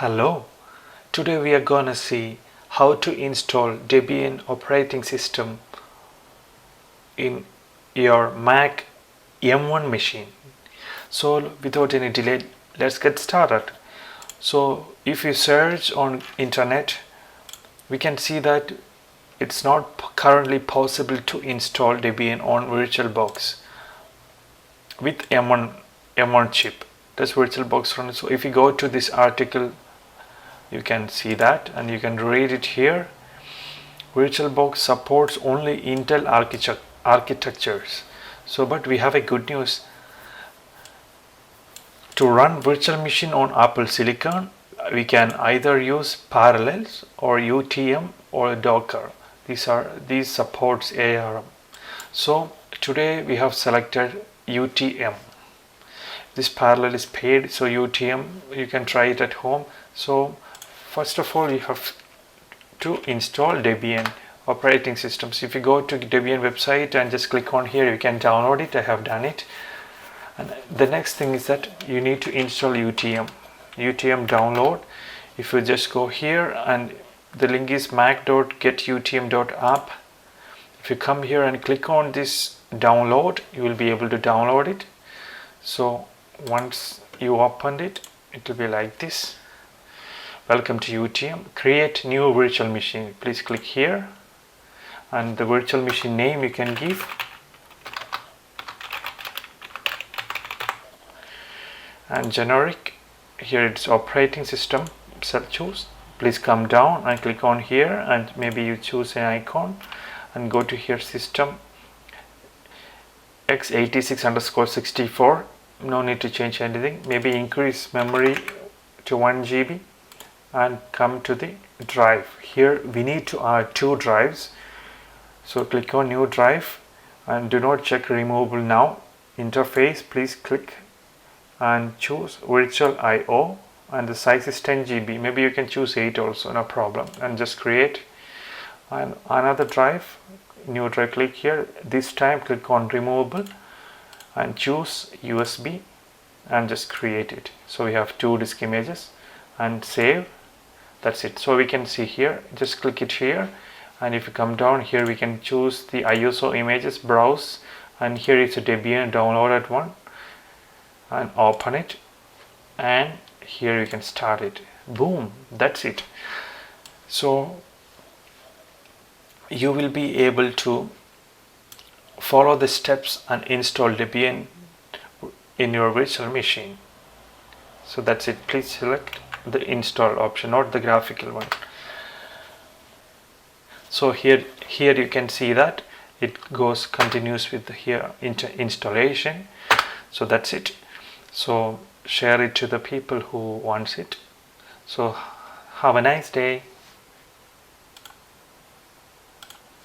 Hello, today we are gonna see how to install Debian operating system in your Mac M1 machine. So without any delay, let's get started. So if you search on internet, we can see that it's not currently possible to install Debian on VirtualBox with M1 chip. That's VirtualBox run. So if you go to this article, you can see that and you can read it here. VirtualBox supports only Intel architectures. So but we have a good news. To run virtual machine on Apple Silicon, we can either use Parallels or UTM or Docker. These supports ARM. So today we have selected UTM. This Parallel is paid, so UTM you can try it at home. So first of all, you have to install Debian operating systems. If you go to Debian website and just click on here, you can download it. I have done it. And the next thing is that you need to install UTM download. If you just go here, and the link is mac.getutm.app. If you come here and click on this download, you will be able to download it. So once you opened it, it will be like this. Welcome to UTM. Create new virtual machine. Please click here, and the virtual machine name you can give. And generic, here it's operating system, choose. Please come down and click on here, and maybe you choose an icon and go to here, system x86_64. No need to change anything. Maybe increase memory to 1 GB and come to the drive. Here we need to add 2 drives. So click on new drive and do not check removable now. Interface, please click and choose virtual IO, and the size is 10 GB. Maybe you can choose 8 also, no problem, and just create another drive. New drive, click here. This time click on removable and choose USB and just create it. So we have 2 disk images, and save. That's it. So we can see here, just click it here, and if you come down here, we can choose the ISO images, browse, and here is a Debian downloaded one, and open it, and here you can start it. Boom, that's it. So you will be able to follow the steps and install Debian in your virtual machine. So that's it. Please select the install option, not the graphical one. So here you can see that it continues with the here installation. So that's it. So share it to the people who wants it. So have a nice day.